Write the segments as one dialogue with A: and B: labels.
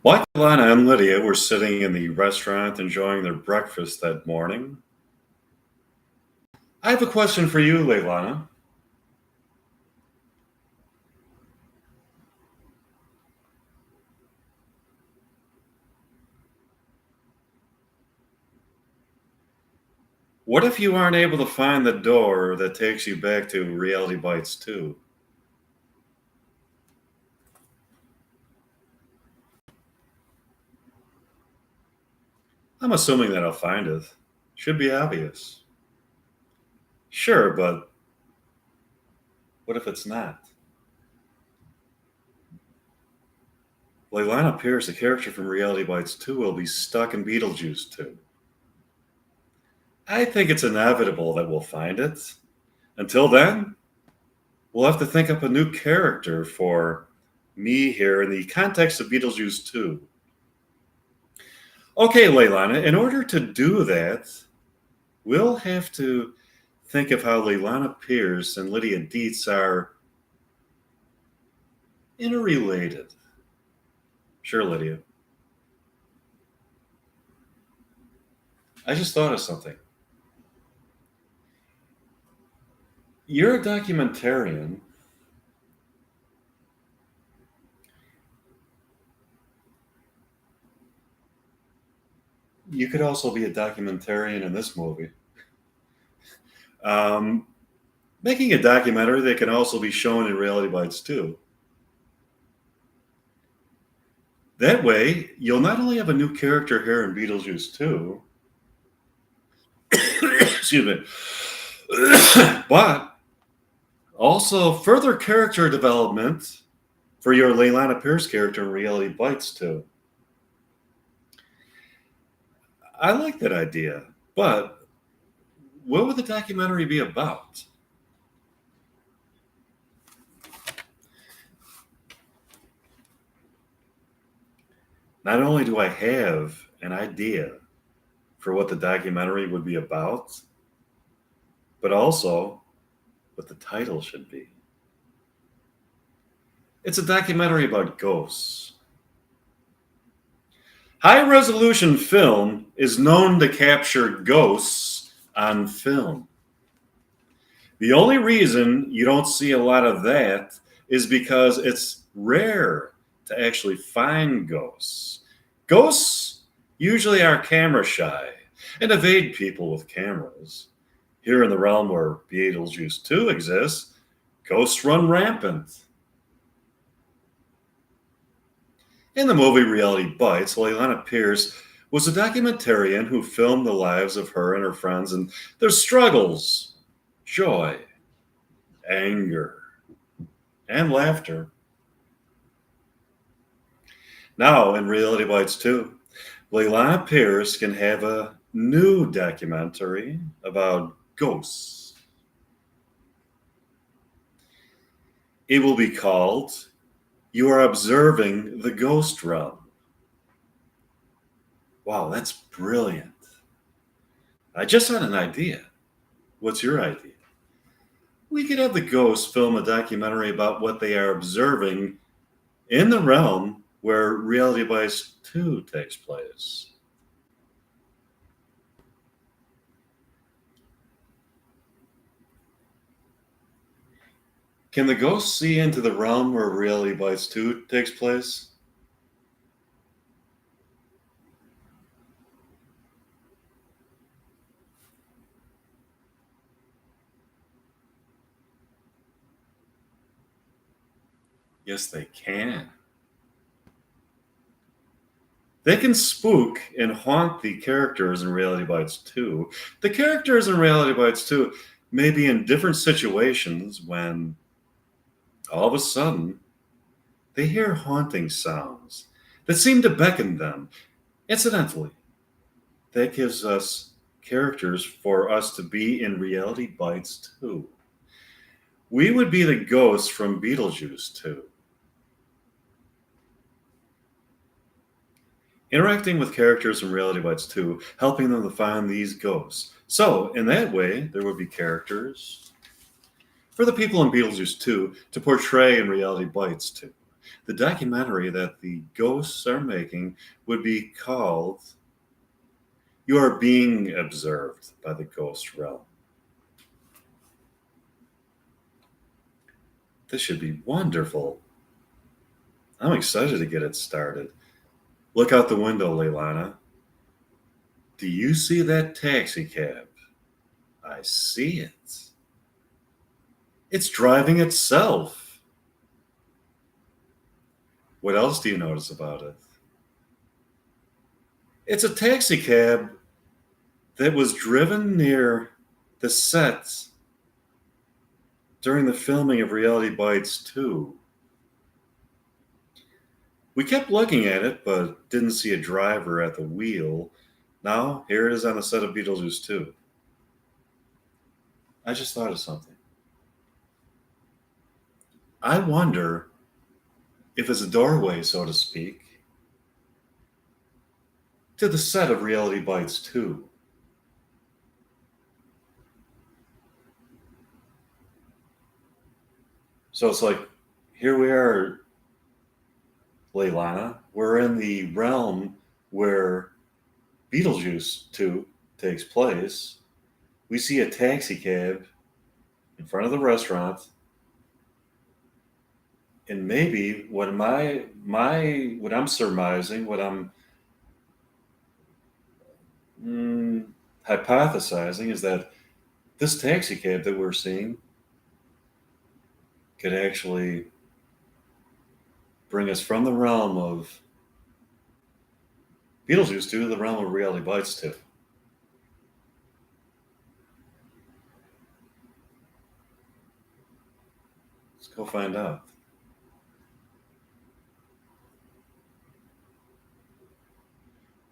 A: Michael, Lana, and Lydia were sitting in the restaurant enjoying their breakfast that morning. I have a question for you, Leilana. What if you aren't able to find the door that takes you back to Reality Bites 2? I'm assuming that I'll find it. Should be obvious. Sure, but what if it's not? Leilana Pierce, the character from Reality Bites 2, will be stuck in Beetlejuice 2. I think it's inevitable that we'll find it. Until then, we'll have to think up a new character for me here in the context of Beetlejuice 2. Okay, Leilana, in order to do that, we'll have to think of how Leilana Pierce and Lydia Dietz are interrelated. Sure, Lydia. I just thought of something. You're a documentarian. You could also be a documentarian in this movie. Um, Making a documentary that can also be shown in Reality Bites too. That way, you'll not only have a new character here in Beetlejuice 2, excuse me, but also further character development for your Leilana Pierce character in Reality Bites too. I like that idea, but what would the documentary be about? Not only do I have an idea for what the documentary would be about, but also what the title should be. It's a documentary about ghosts. High resolution film is known to capture ghosts on film. The only reason you don't see a lot of that is because it's rare to actually find ghosts. Ghosts usually are camera shy and evade people with cameras. Here in the realm where Beetlejuice 2 exists, ghosts run rampant. In the movie Reality Bites, Leilana Pierce was a documentarian who filmed the lives of her and her friends and their struggles, joy, anger, and laughter. Now, in Reality Bites 2, Leilana Pierce can have a new documentary about ghosts. It will be called You Are Observing the Ghost Realm. Wow, that's brilliant. I just had an idea. What's your idea? We could have the ghosts film a documentary about what they are observing in the realm where Reality Bites 2 takes place. Can the ghosts see into the realm where Reality Bites 2 takes place? Yes, they can. They can spook and haunt the characters in Reality Bites 2. The characters in Reality Bites 2 may be in different situations when all of a sudden they hear haunting sounds that seem to beckon them. Incidentally, that gives us characters for us to be in Reality Bites 2. We would be the ghosts from Beetlejuice 2. Interacting with characters from Reality Bites 2, helping them to find these ghosts. So, in that way, there would be characters for the people in Beetlejuice 2 to portray in Reality Bites 2. The documentary that the ghosts are making would be called You Are Being Observed by the Ghost Realm. This should be wonderful. I'm excited to get it started. Look out the window, Leilana. Do you see that taxi cab? I see it. It's driving itself. What else do you notice about it? It's a taxi cab that was driven near the set during the filming of Reality Bites 2. We kept looking at it, but didn't see a driver at the wheel. Now, here it is on the set of Beetlejuice 2. I just thought of something. I wonder if it's a doorway, so to speak, to the set of Reality Bites 2. So it's like, here we are, Leilana. We're in the realm where Beetlejuice 2 takes place. We see a taxi cab in front of the restaurant. And maybe what I'm surmising, what I'm hypothesizing is that this taxi cab that we're seeing could actually bring us from the realm of Beetlejuice 2 to the realm of Reality Bites 2. Let's go find out.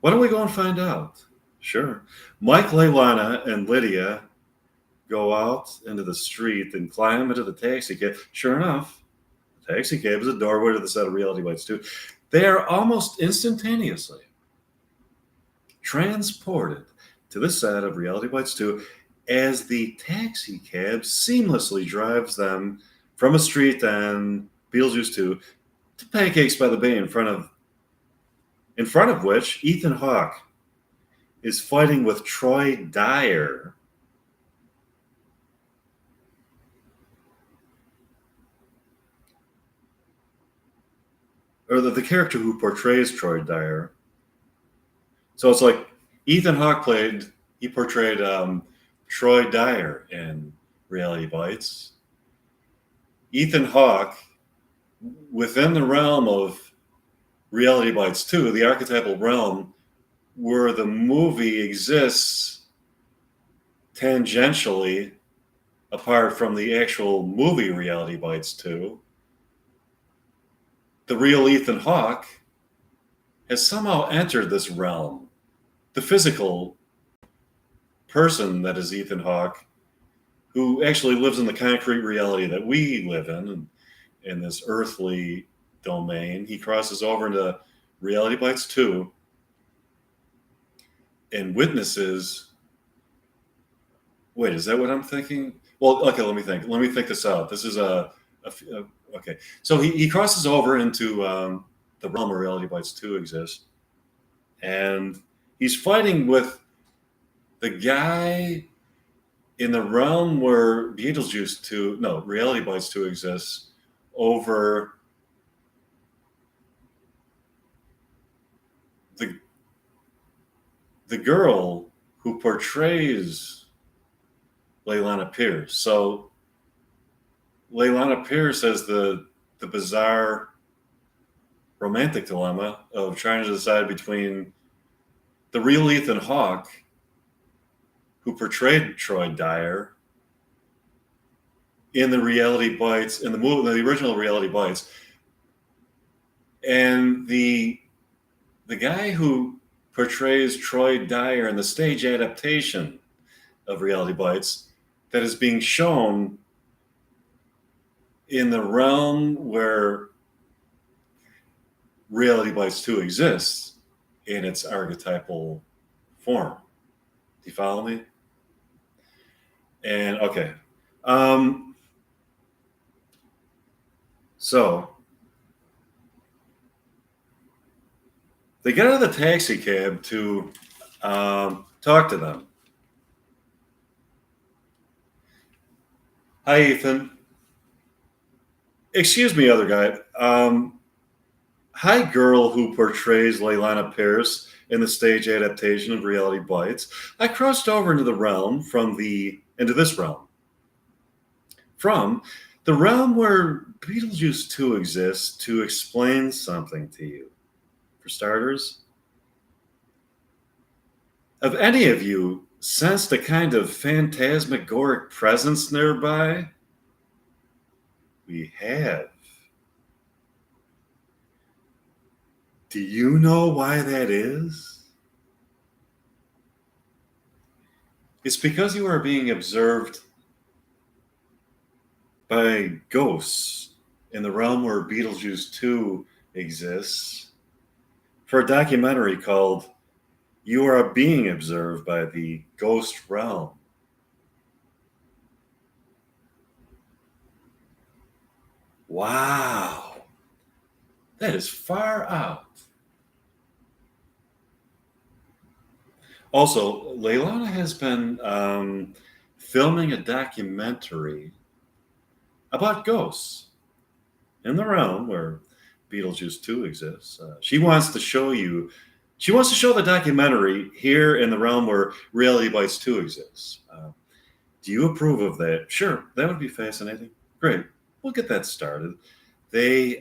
A: Why don't we go and find out? Sure. Mike, Leilana, and Lydia go out into the street and climb into the taxi cab. Sure enough, the taxi cab is a doorway to the set of Reality Bites 2. They are almost instantaneously transported to the set of Reality Bites 2 as the taxi cab seamlessly drives them from a street on Beetlejuice 2 to Pancakes by the Bay, in front of which Ethan Hawke is fighting with Troy Dyer. Or the character who portrays Troy Dyer. So it's like Ethan Hawke portrayed Troy Dyer in Reality Bites. Ethan Hawke, within the realm of Reality Bites 2, the archetypal realm where the movie exists tangentially apart from the actual movie Reality Bites 2, the real Ethan Hawke has somehow entered this realm. The physical person that is Ethan Hawke, who actually lives in the concrete reality that we live in this earthly domain, he crosses over into Reality Bites 2 and witnesses. Wait, is that what I'm thinking? Well, okay, let me think. Let me think this out. This is okay. So he crosses over into the realm where Reality Bites 2 exists, and he's fighting with the guy in the realm where Reality Bites 2 exists, over the girl who portrays Leilana Pierce. So Leilana Pierce has the bizarre romantic dilemma of trying to decide between the real Ethan Hawke, who portrayed Troy Dyer in the Reality Bites, in the original Reality Bites, and the guy who portrays Troy Dyer in the stage adaptation of Reality Bites that is being shown in the realm where Reality Bites 2 exists in its archetypal form. Do you follow me? And okay. So They get out of the taxi cab to talk to them. Hi, Ethan. Excuse me, other guy. Hi, girl who portrays Leilana Pierce in the stage adaptation of Reality Bites. I crossed over into this realm from the realm where Beetlejuice 2 exists to explain something to you. For starters, have any of you sensed a kind of phantasmagoric presence nearby? We have. Do you know why that is? It's because you are being observed by ghosts in the realm where Beetlejuice 2 exists for a documentary called You Are Being Observed by the Ghost Realm. Wow, that is far out. Also, Leilana has been filming a documentary about ghosts in the realm where Beetlejuice 2 exists. She wants to show the documentary here in the realm where Reality Bites 2 exists. Do you approve of that? Sure, that would be fascinating. Great, we'll get that started. They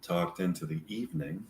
A: talked into the evening